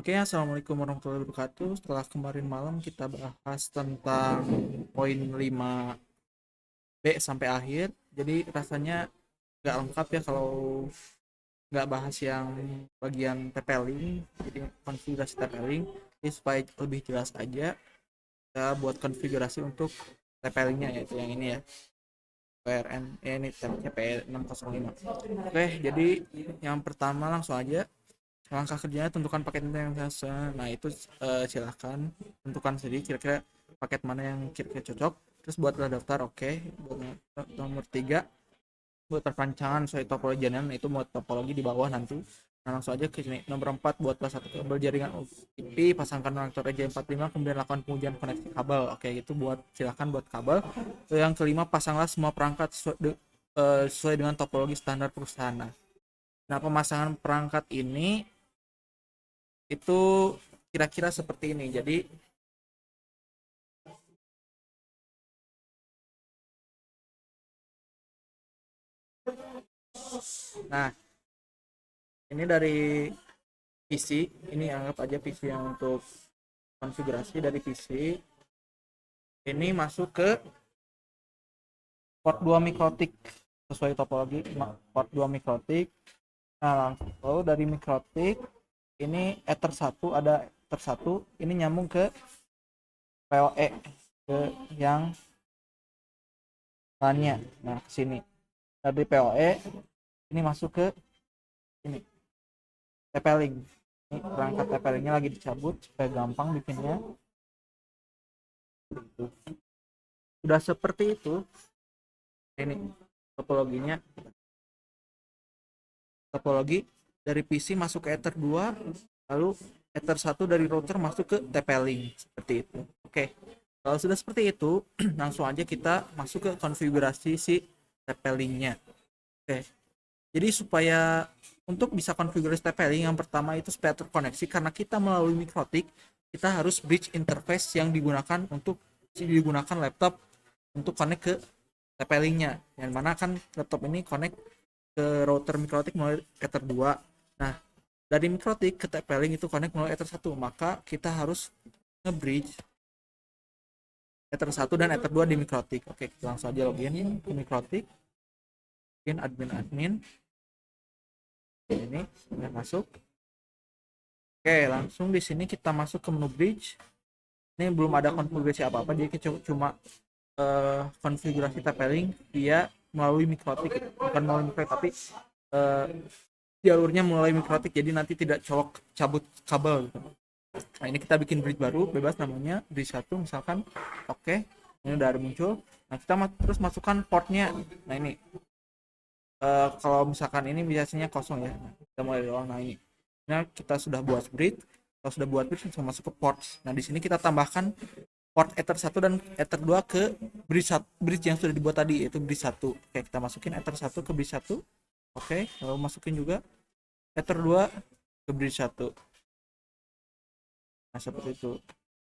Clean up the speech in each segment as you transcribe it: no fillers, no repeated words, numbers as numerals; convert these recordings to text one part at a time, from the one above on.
Oke, assalamualaikum warahmatullahi wabarakatuh. Setelah kemarin malam kita bahas tentang poin 5B sampai akhir, jadi rasanya nggak lengkap ya kalau nggak bahas yang bagian TP-Link, jadi konfigurasi TP-Link. Jadi supaya lebih jelas aja, kita buat konfigurasi untuk TP-Linknya, yaitu yang ini ya, PRN, ini TP 605. Oke, jadi yang pertama langsung aja. Langkah kerjanya tentukan paket internet. Nah itu silahkan tentukan sendiri kira-kira paket mana yang kira-kira cocok. Terus buatlah daftar, oke. Buat nomor 3 buat perpanjangan sesuai topologi jaringan, itu buat topologi di bawah nanti. Nah langsung aja ke sini. Nomor 4, buatlah satu kabel jaringan IP, pasangkan konektor EJ45, kemudian lakukan pengujian koneksi kabel. Oke, itu buat silahkan buat kabel. Yang kelima, pasanglah semua perangkat sesuai dengan topologi standar perusahaan. Nah pemasangan perangkat ini itu kira-kira seperti ini. Jadi, nah ini dari PC, ini anggap aja PC yang untuk konfigurasi dari PC. Ini masuk ke port 2 mikrotik sesuai topologi port 2 mikrotik. Nah, lalu dari mikrotik ini ether 1, ada ether 1 ini nyambung ke PoE, ke yang LAN-nya. Nah, ke sini. Dari PoE ini masuk ke ini TP-Link. Ini perangkat TP-Linknya lagi dicabut supaya gampang bikinnya. Sudah seperti itu, ini topologinya. Topologi dari PC masuk ke Ether 2, lalu Ether 1 dari router masuk ke TP-Link, seperti itu. Oke, kalau sudah seperti itu, langsung aja kita masuk ke konfigurasi si TP-Linknya. Oke, jadi supaya untuk bisa konfigurasi TP-Link, yang pertama itu supaya terkoneksi, karena kita melalui mikrotik, kita harus bridge interface yang digunakan laptop untuk connect ke TP-Linknya, yang mana kan laptop ini connect ke router mikrotik melalui Ether 2. Nah, dari mikrotik ke TP-Link itu connect melalui Ether 1, maka kita harus nge-bridge Ether 1 dan Ether 2 di mikrotik. Oke, kita langsung aja login ke mikrotik. Login admin. Ini sudah masuk. Oke, langsung di sini kita masuk ke menu bridge. Ini belum ada konfigurasi apa-apa, jadi kita cuma konfigurasi TP-Link dia melalui mikrotik, bukan melalui mikrotik tapi uh, jalurnya melalui mikrotik, jadi nanti tidak colok cabut kabel gitu. Nah ini kita bikin bridge baru bebas, namanya bridge 1 misalkan. Oke, ini udah ada muncul. Nah kita terus masukkan portnya. Nah ini kalau misalkan ini biasanya kosong ya, nah, kita mulai doang. Nah ini, nah kita sudah buat bridge. Kalau sudah buat bridge, langsung masuk ke ports. Nah di sini kita tambahkan port Ether 1 dan Ether 2 ke bridge yang sudah dibuat tadi, yaitu bridge 1. Oke, kita masukin Ether 1 ke bridge 1. Oke, lalu masukin juga Ether 2 ke bridge 1. Nah, seperti itu.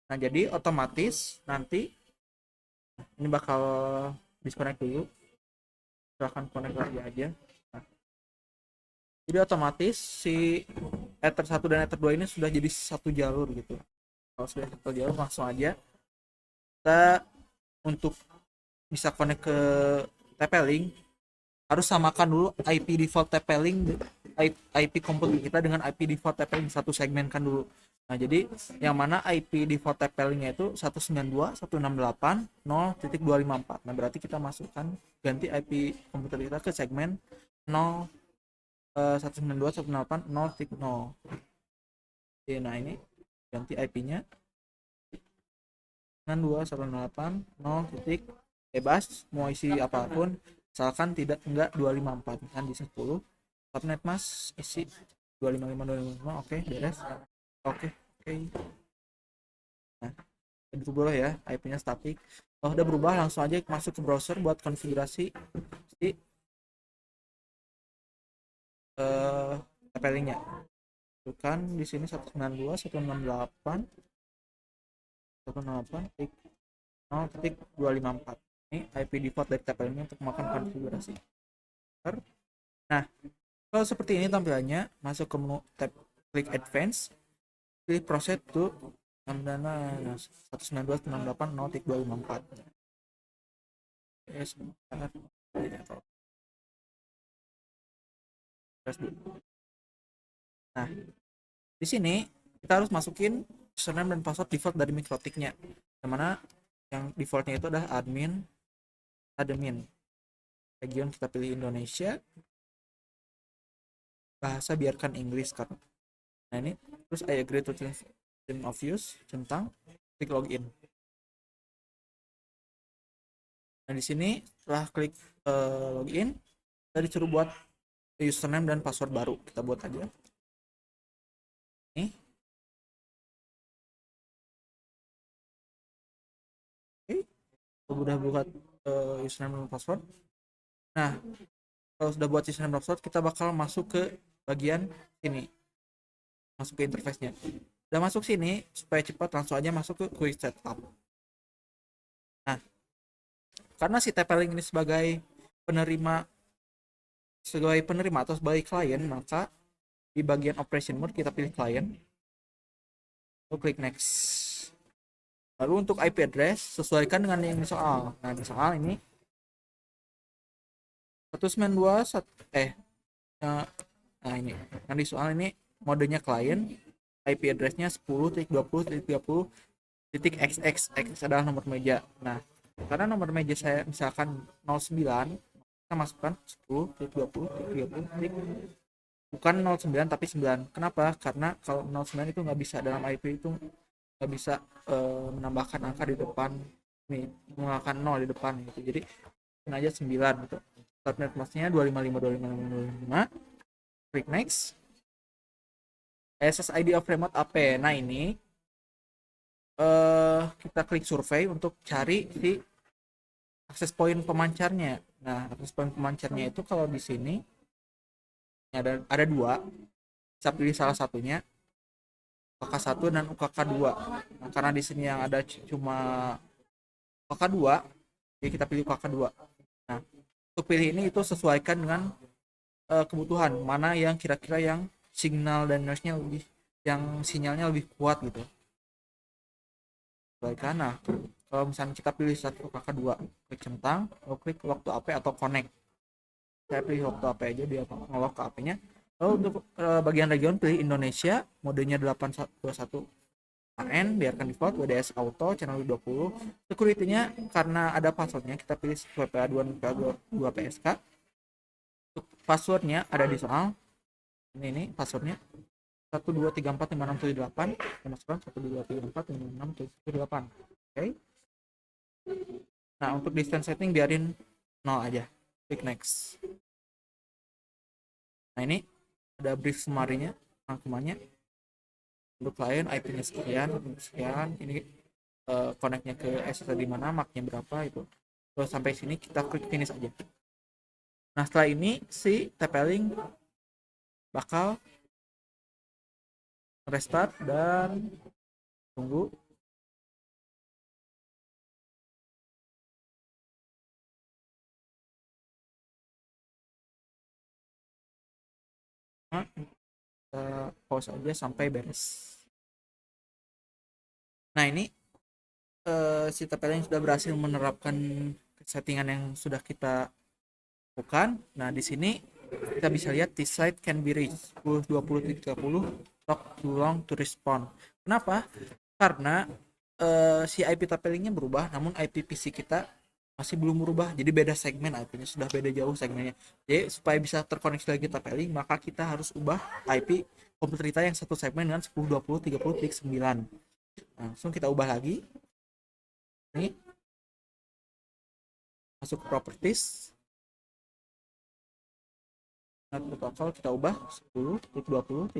Nah, jadi otomatis nanti ini bakal disconnect dulu. Silahkan connect lagi aja. Nah, jadi otomatis si Ether 1 dan Ether 2 ini sudah jadi satu jalur gitu. Kalau sudah satu jalur, langsung aja kita untuk bisa connect ke TP-Link harus samakan dulu IP default TP-Link, IP komputer kita dengan IP default TP-Link, satu segmenkan dulu. Nah, jadi yang mana IP default TP-Linknya itu 192.168.0.254. Nah, berarti kita masukkan ganti IP komputer kita ke segmen 0 192.168.0.0. Nah, ini ganti IP-nya dengan 2.168.0 titik bebas, mau isi apapun misalkan tidak enggak 254 kan di 10 subnet mas isi 255 oke beres. Oke. Nah itu boleh ya, IP-nya static. Kalau udah berubah langsung aja masuk ke browser buat konfigurasi si TP-Link-nya. Itu kan di sini 192.168.0.254. Ini IP default dari TP-Link untuk makan konfigurasi. Nah, kalau seperti ini tampilannya, masuk ke menu tab klik advance. pilih proses tuh dana 192.168.0.254. Sebentar. Nah, di sini kita harus masukin username dan password default dari Mikrotiknya. Yang mana yang defaultnya itu adalah admin. Region kita pilih Indonesia. Bahasa biarkan Inggris kan. Nah ini terus I agree to term of use, centang, klik login. Nah di sini setelah klik login, kita disuruh buat username dan password baru. Kita buat aja. Nih. Oke. Udah buat username dan password. Nah, kalau sudah buat username dan password, kita bakal masuk ke bagian ini. Masuk ke interface-nya. Udah masuk sini, supaya cepat langsung aja masuk ke quick setup. Nah, karena si TP-Link ini sebagai penerima atau sebagai klien, maka di bagian operation mode kita pilih klien, lalu klik next. Lalu untuk IP address sesuaikan dengan yang di soal. Nah di soal ini 192 nah ini yang di soal ini modenya klien, IP addressnya 10.20.30.xx adalah nomor meja. Nah karena nomor meja saya misalkan 09, kita masukkan 10.20.30 bukan 09 tapi 9. Kenapa? Karena kalau 09 itu nggak bisa dalam IP itu nggak bisa menambahkan angka di depan nih, menambahkan 0 di depan gitu. Jadi ini aja 9 gitu. Subnet masknya 255 klik next. SSID of remote AP. Nah ini kita klik survei untuk cari si akses point pemancarnya. Nah akses point pemancarnya itu kalau di sini ada dua, bisa pilih salah satunya, UKK 1 dan UKK 2. Nah, karena di sini yang ada cuma UKK 2, jadi kita pilih UKK 2. Nah, untuk pilih ini itu sesuaikan dengan kebutuhan, mana yang kira-kira yang signal dan noise-nya lebih, yang sinyalnya lebih kuat gitu. Sesuaikan. Nah, kalau misalnya kita pilih satu UKK 2, klik centang, lalu klik waktu AP atau connect. Saya pilih waktu AP aja biar ngelok ke AP-nya. Lalu untuk bagian region pilih Indonesia, modenya 821 AN, biarkan default, WDS auto, channel 20. Security-nya karena ada passwordnya, kita pilih WPA2 dan WPA2 PSK. Untuk passwordnya ada di soal. Ini passwordnya 12345678. Kita masukkan 12345678. Oke. Nah, untuk distance setting biarin 0 aja. Klik next. Nah, ini ada brief summary-nya, rangkumannya. Untuk klien IP-nya sekian, ini connect-nya ke SSD di mana, MAC-nya berapa itu. Terus sampai sini kita klik finish aja. Nah, setelah ini si TP-Link bakal restart dan tunggu. Nah, kita pause aja sampai beres. Nah, ini si TP-Link sudah berhasil menerapkan settingan yang sudah kita lakukan. Nah, di sini kita bisa lihat this site can be reached 10.20.30 talk too long to respond. Kenapa? Karena si IP TP-Link-nya berubah, namun IP PC kita masih belum berubah. Jadi beda segmen IP-nya, sudah beda jauh segmennya. Jadi supaya bisa terkoneksi lagi TP-Link, maka kita harus ubah IP komputer kita yang satu segmen dengan 10.20.30.9. Langsung kita ubah lagi. Ini masuk ke properties. Protokol kita ubah 10.20.30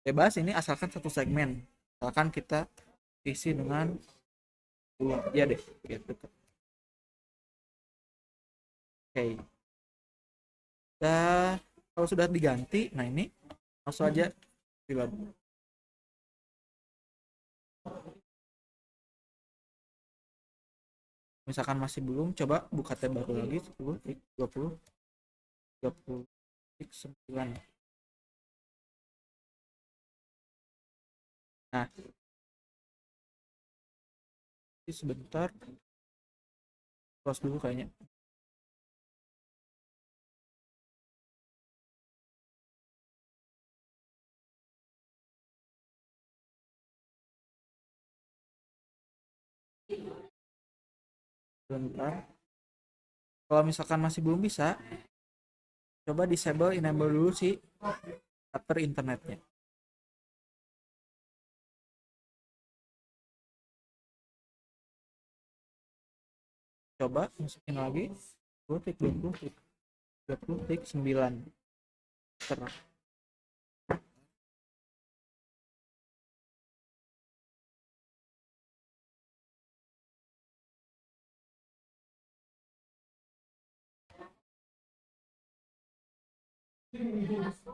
bebas, ini asalkan satu segmen, asalkan kita isi dengan ya deh biar deket. Oke. Dan kalau sudah diganti, nah ini langsung aja reload. Misalkan masih belum, coba buka tab baru lagi 10.20.30.9. Nah, ini sebentar, close dulu kayaknya. Sebentar. Kalau misalkan masih belum bisa, coba disable enable dulu sih daftar internetnya. Coba masukin lagi 20 klik, 20 klik, 30 klik, 9 enter.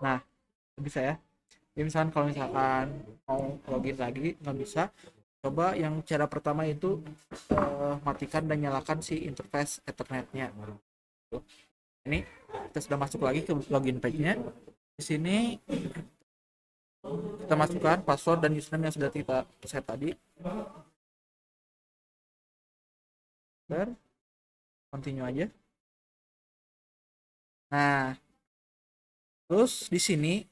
Nah, bisa ya. Jadi misalkan kalau misalkan mau login lagi nggak bisa, coba yang cara pertama itu matikan dan nyalakan si interface ethernetnya. Ini kita sudah masuk lagi ke login page-nya. Di sini kita masukkan password dan username yang sudah kita set tadi. Continue aja. Nah, terus di sini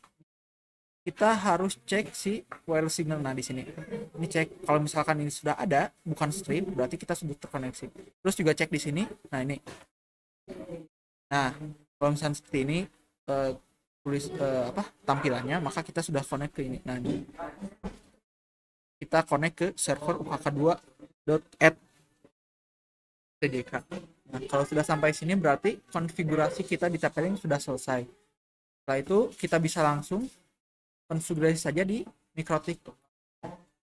kita harus cek si wireless signal. Nah, di sini ini cek kalau misalkan ini sudah ada bukan strip, berarti kita sudah terkoneksi. Terus juga cek di sini. Nah, ini. Nah, kalau misalkan seperti ini tulis tampilannya, maka kita sudah connect ke ini. Nah, ini kita connect ke server ukk2.at.tjk. Nah, kalau sudah sampai sini berarti konfigurasi kita di TP-Link sudah selesai. Setelah itu kita bisa langsung konfigurasi saja di Mikrotik.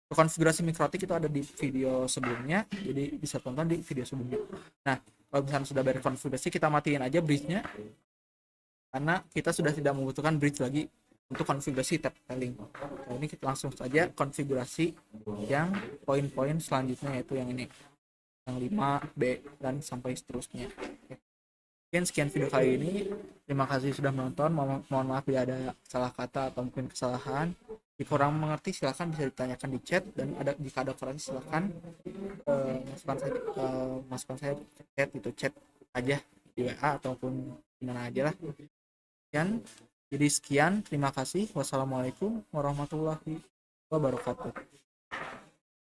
Konfigurasi Mikrotik itu ada di video sebelumnya, jadi bisa tonton di video sebelumnya. Nah, kalau misalnya sudah berkonfigurasi, kita matiin aja bridge-nya karena kita sudah tidak membutuhkan bridge lagi untuk konfigurasi TP-Link. Nah, ini kita langsung saja konfigurasi yang poin-poin selanjutnya, yaitu yang ini, yang 5B dan sampai seterusnya. Mungkin sekian video kali ini. Terima kasih sudah menonton. Mohon maaf bila ada salah kata atau mungkin kesalahan. Jika kurang mengerti silahkan bisa ditanyakan di chat, dan jika ada koreksi silahkan masukkan saya ke chat, itu chat aja di WA ataupun gimana aja lah. Sekian, terima kasih. Wassalamualaikum warahmatullahi wabarakatuh.